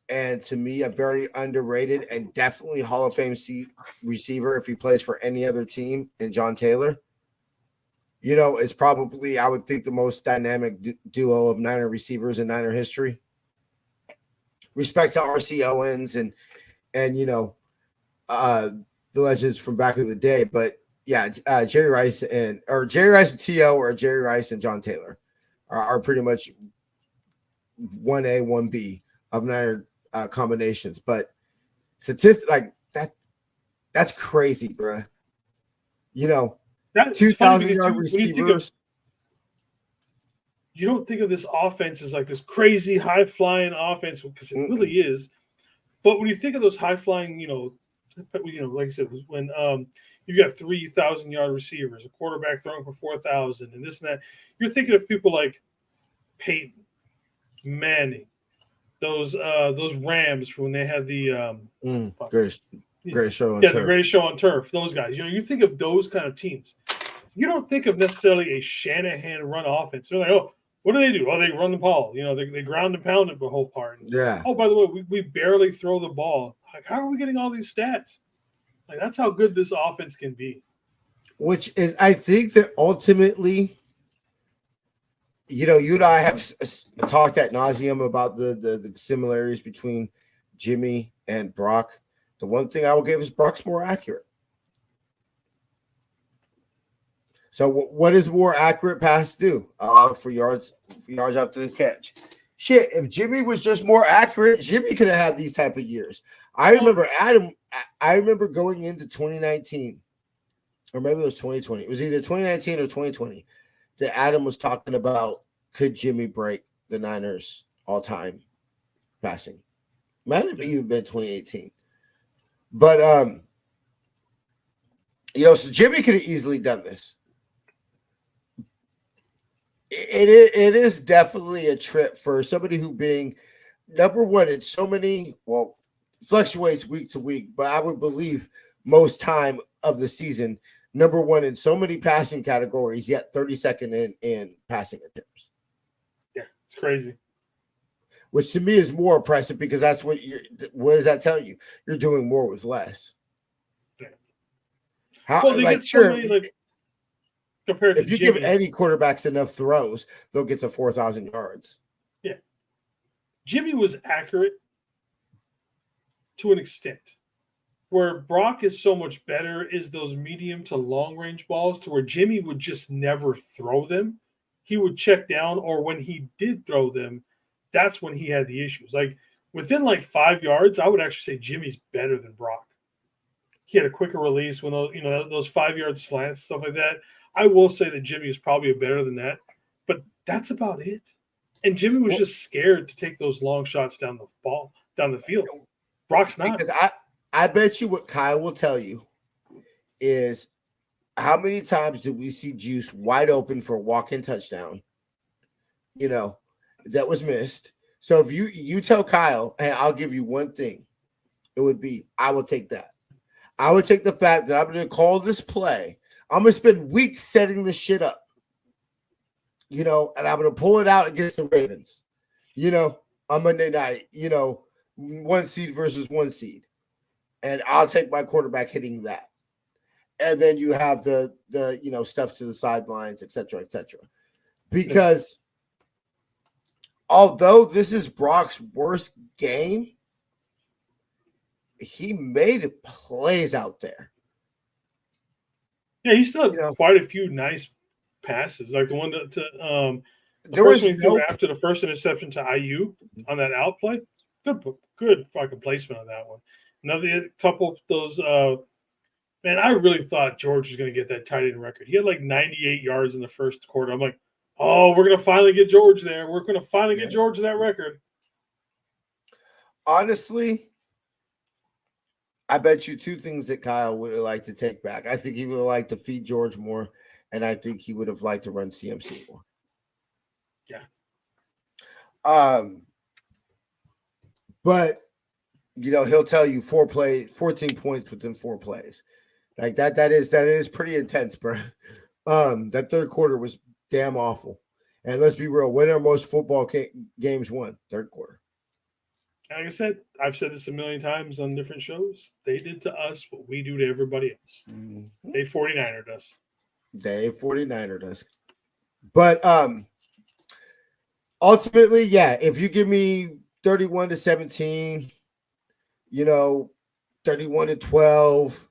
and to me, a very underrated and definitely Hall of Fame receiver if he plays for any other team, and John Taylor. Is probably, I would think, the most dynamic duo of Niner receivers in Niner history. Respect to R.C. Owens and the legends from back in the day, but yeah, Jerry Rice and T.O. or Jerry Rice and John Taylor are pretty much 1A, 1B of Niner combinations. But statistics like that's crazy, bro. 2,000-yard receivers. You don't think of this offense as like this crazy high-flying offense, because it really is. But when you think of those high-flying, like I said, when you got 3,000-yard receivers, a quarterback throwing for 4,000, and this and that, you're thinking of people like Peyton, Manning, those Rams from when they had the greatest show on turf. The greatest show on turf. Those guys, you think of those kind of teams. You don't think of necessarily a Shanahan run offense. They're like, oh, what do? Oh, they run the ball. They ground and pound it the whole part. Yeah. Oh, by the way, we barely throw the ball. Like, how are we getting all these stats? Like, that's how good this offense can be. Which is, I think that ultimately, you and I have talked ad nauseum about the similarities between Jimmy and Brock. The one thing I will give is Brock's more accurate. So what does more accurate pass do? For yards after the catch. Shit, if Jimmy was just more accurate, Jimmy could have had these type of years. I remember going into 2019, or maybe it was 2020. It was either 2019 or 2020 that Adam was talking about, could Jimmy break the Niners all-time passing? Might have even been 2018. But so Jimmy could have easily done this. It is definitely a trip for somebody who being number one in so many, fluctuates week to week, but I would believe most time of the season, number one in so many passing categories, yet 32nd in passing attempts. Yeah, it's crazy. Which to me is more impressive because that's what does that tell you? You're doing more with less. Yeah. How, they get so many, compared if to you Jimmy, give any quarterbacks enough throws, they'll get to 4,000 yards. Yeah. Jimmy was accurate to an extent. Where Brock is so much better is those medium to long range balls, to where Jimmy would just never throw them. He would check down, or when he did throw them, that's when he had the issues. Like within 5 yards, I would actually say Jimmy's better than Brock. He had a quicker release when those 5 yard slants, stuff like that. I will say that Jimmy is probably better than that, but that's about it. And Jimmy was just scared to take those long shots down the field. Brock's not. Because I bet you what Kyle will tell you is how many times did we see Juice wide open for a walk-in touchdown, that was missed. So if you tell Kyle, hey, I'll give you one thing, it would be, I will take that. I would take the fact that I'm going to call this play. I'm going to spend weeks setting this shit up, and I'm going to pull it out against the Ravens, on Monday night, 1 seed versus 1 seed. And I'll take my quarterback hitting that. And then you have the stuff to the sidelines, et cetera, because although this is Brock's worst game, he made plays out there. Yeah, he still had quite a few nice passes, like the one the there first was one he threw after the first interception to IU on that outplay. Good fucking placement on that one. Another couple of those. Man, I really thought George was going to get that tight end record. He had like 98 yards in the first quarter. I'm like, oh, we're going to finally get George there. We're going to finally get George that record. Honestly, I bet you 2 things that Kyle would have liked to take back. I think he would have liked to feed George more, and I think he would have liked to run CMC more. Yeah. But he'll tell you 14 points within 4 plays. Like that is pretty intense, bro. That third quarter was damn awful. And let's be real, when are most football games won? Third quarter. Like I said, I've said this a million times on different shows. They did to us what we do to everybody else. Mm-hmm. They 49ered us. They 49ered us. But ultimately, yeah, if you give me 31-17, 31-12,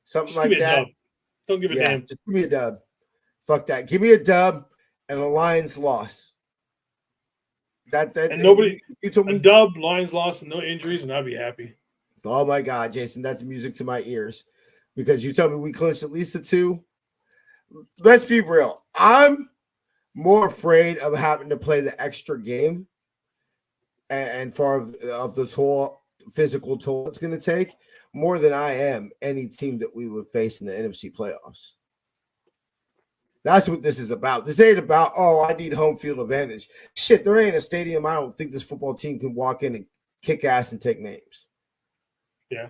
something like that. Don't give a damn. Just give me a dub. Fuck that. Give me a dub and a Lions loss. And nobody. You told me a dub, Lions loss, and no injuries, and I'd be happy. Oh my God, Jason, that's music to my ears. Because you tell me we clinched at least a 2. Let's be real. I'm more afraid of having to play the extra game and far of the toll, physical toll it's going to take, more than I am any team that we would face in the NFC playoffs. That's what this is about. This ain't about, I need home field advantage. Shit, there ain't a stadium I don't think this football team can walk in and kick ass and take names. Yeah.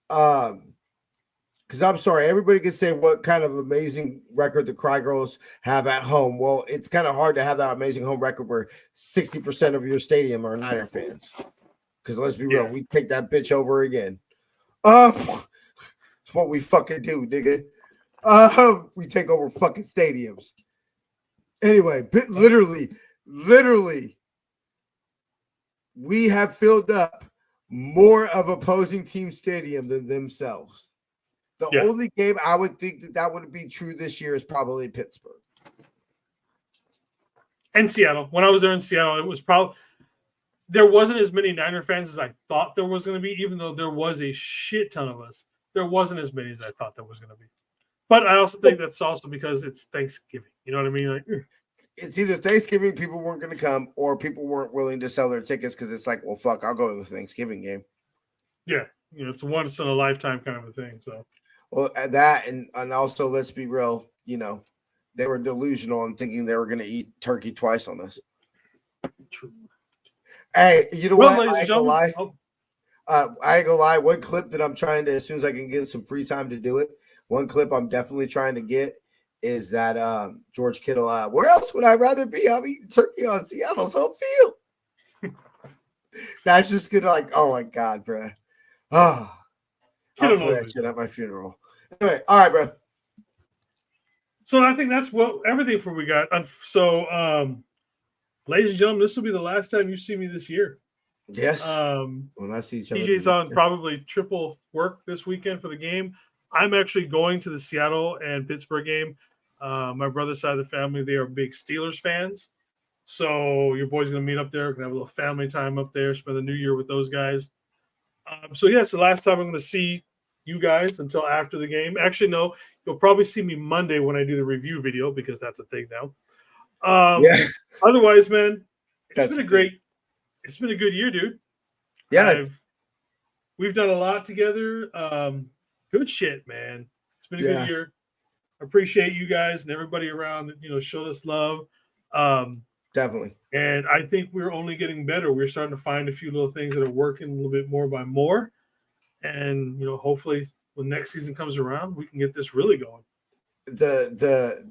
Because I'm sorry, everybody can say what kind of amazing record the Cry Girls have at home. Well, it's kind of hard to have that amazing home record where 60% of your stadium are Niner fans. Because let's be real, we take that bitch over again. It's what we fucking do, nigga. We take over fucking stadiums. Anyway, literally, we have filled up more of opposing team stadium than themselves. The only game I would think that would be true this year is probably Pittsburgh. And Seattle. When I was there in Seattle, it was probably there wasn't as many Niner fans as I thought there was going to be, even though there was a shit ton of us. There wasn't as many as I thought there was going to be. But I also think that's also because it's Thanksgiving. You know what I mean? Like, it's either Thanksgiving, people weren't going to come, or people weren't willing to sell their tickets because it's like, well, fuck, I'll go to the Thanksgiving game. Yeah, it's a once in a lifetime kind of a thing. So, well, that and also, let's be real, they were delusional in thinking they were going to eat turkey twice on us. True. Hey, you know what? I ain't gonna lie. I ain't gonna lie. One clip that I'm trying to, as soon as I can get some free time to do it, one clip I'm definitely trying to get is that George Kittle. Where else would I rather be? I'm eating turkey on Seattle's home field. That's just gonna oh my God, bro. Oh, I'll play that shit at my funeral. Anyway, all right, bro. So I think that's everything for we got. So, ladies and gentlemen, this will be the last time you see me this year. Yes. When I see each other, TJ's on probably triple work this weekend for the game. I'm actually going to the Seattle and Pittsburgh game. My brother's side of the family, they are big Steelers fans. So your boy's going to meet up there. We're going to have a little family time up there, spend the new year with those guys. So, yes, the last time I'm going to see you guys until after the game. Actually, no, you'll probably see me Monday when I do the review video because that's a thing now. Otherwise, man, it's been a good year, dude. Yeah. We've done a lot together. Good shit, man. It's been a good year. Appreciate you guys and everybody around that, showed us love. Definitely. And I think we're only getting better. We're starting to find a few little things that are working a little bit more by more. and hopefully when next season comes around, we can get this really going. The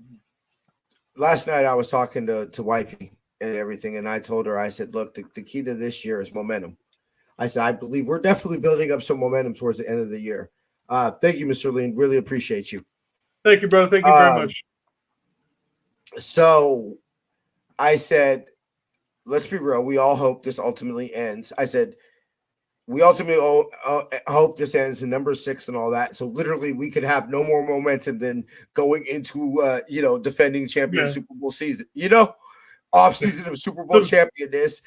last night I was talking to wifey and everything, and I told her, I said, look, the key to this year is momentum. I said, I believe we're definitely building up some momentum towards the end of the year. Thank you, Mr. Lean. Really appreciate you. Thank you, brother. Thank you very much. So I said, let's be real. We all hope this ultimately ends. I said, we ultimately hope this ends in number 6 and all that. So literally we could have no more momentum than going into, defending champion Super Bowl season, off season of Super Bowl champion this.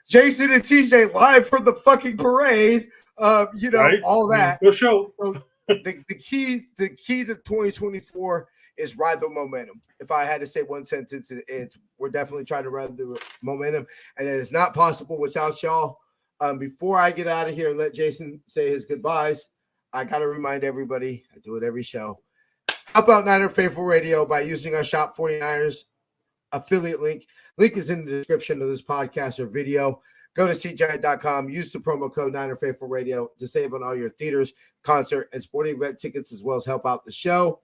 Jason and TJ live from the fucking parade. Right? All that. Good show. So the key to 2024 is ride the momentum. If I had to say one sentence, it's we're definitely trying to ride the momentum, and it is not possible without y'all. Before I get out of here and let Jason say his goodbyes, I got to remind everybody, I do it every show, help out Niner Faithful Radio by using our Shop 49ers affiliate link. Link is in the description of this podcast or video. Go to SeatGiant.com. Use the promo code Niner Faithful Radio to save on all your theaters, concert, and sporting event tickets, as well as help out the show.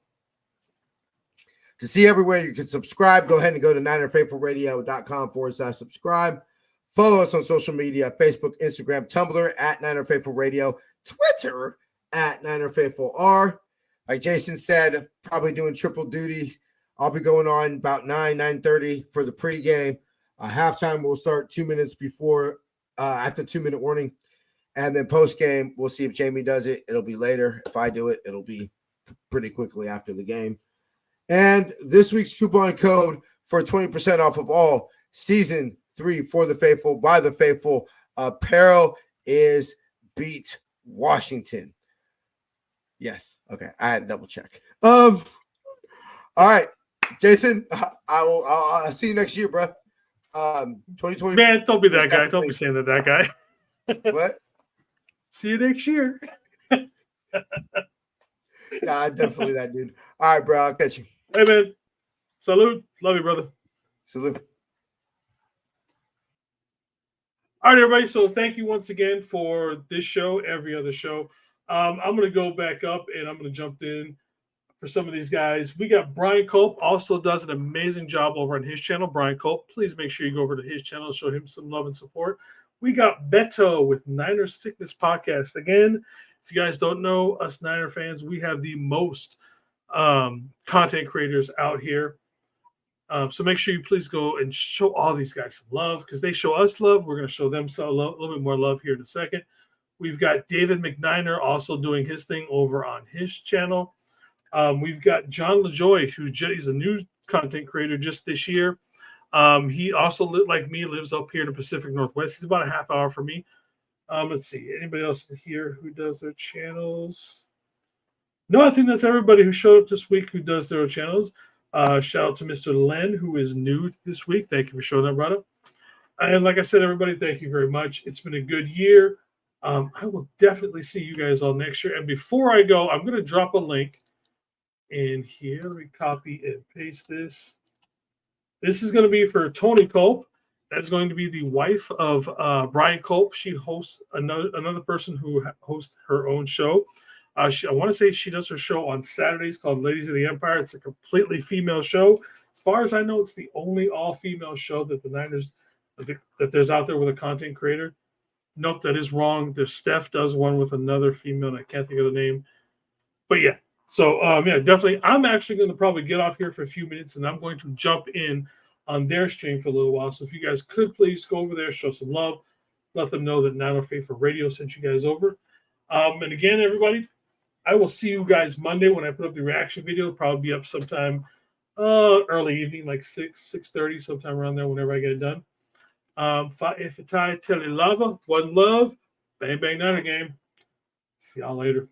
To see everywhere you can subscribe, go ahead and go to NinerFaithfulRadio.com/subscribe. Follow us on social media, Facebook, Instagram, Tumblr at Niner Faithful Radio, Twitter at Niner Faithful R. Like Jason said, probably doing triple duty. I'll be going on about 9:30 for the pregame. Halftime will start 2 minutes before at the 2-minute warning. And then postgame, we'll see if Jamie does it. It'll be later. If I do it, it'll be pretty quickly after the game. And this week's coupon code for 20% off of all season 3 for the faithful by the faithful apparel is Beat Washington. Yes. Okay. I had to double check. All right, Jason, I'll see you next year, bro. 2020. Man, don't be that guy. Don't be saying that guy. What? See you next year. Nah, definitely that dude. All right, bro. I'll catch you. Hey, man. Salute. Love you, brother. Salute. All right, everybody. So thank you once again for this show, every other show. I'm going to go back up and I'm going to jump in for some of these guys. We got Brian Culp, also does an amazing job over on his channel. Brian Culp, please make sure you go over to his channel and show him some love and support. We got Beto with Niner Sickness Podcast. Again, if you guys don't know, us Niner fans, we have the most content creators out here. So make sure you please go and show all these guys some love because they show us love. We're going to show them a little bit more love here in a second. We've got David McNiner also doing his thing over on his channel. We've got John LaJoy, who's a new content creator just this year. He also, like me, lives up here in the Pacific Northwest. He's about a half hour from me. Let's see. Anybody else here who does their channels? No, I think that's everybody who showed up this week who does their channels. Shout out to Mr. Len, who is new this week. Thank you for showing up, brother. And like I said, everybody, thank you very much. It's been a good year. I will definitely see you guys all next year. And before I go, I'm going to drop a link in here. Let me copy and paste this. This is going to be for Tony Culp. That's going to be the wife of Brian Culp. She hosts another person who hosts her own show. I want to say she does her show on Saturdays called Ladies of the Empire. It's a completely female show. As far as I know, it's the only all-female show that the Niners that there's out there with a content creator. Nope, that is wrong. There's Steph does one with another female, and I can't think of the name. But yeah, so yeah, definitely. I'm actually going to probably get off here for a few minutes, and I'm going to jump in on their stream for a little while. So if you guys could please go over there, show some love, let them know that Niner Faithful Radio sent you guys over. And again, everybody, I will see you guys Monday when I put up the reaction video. It'll probably be up sometime early evening, like 6:30, sometime around there, whenever I get it done. If it's Telly Lava, one love, bang bang Niner game. See y'all later.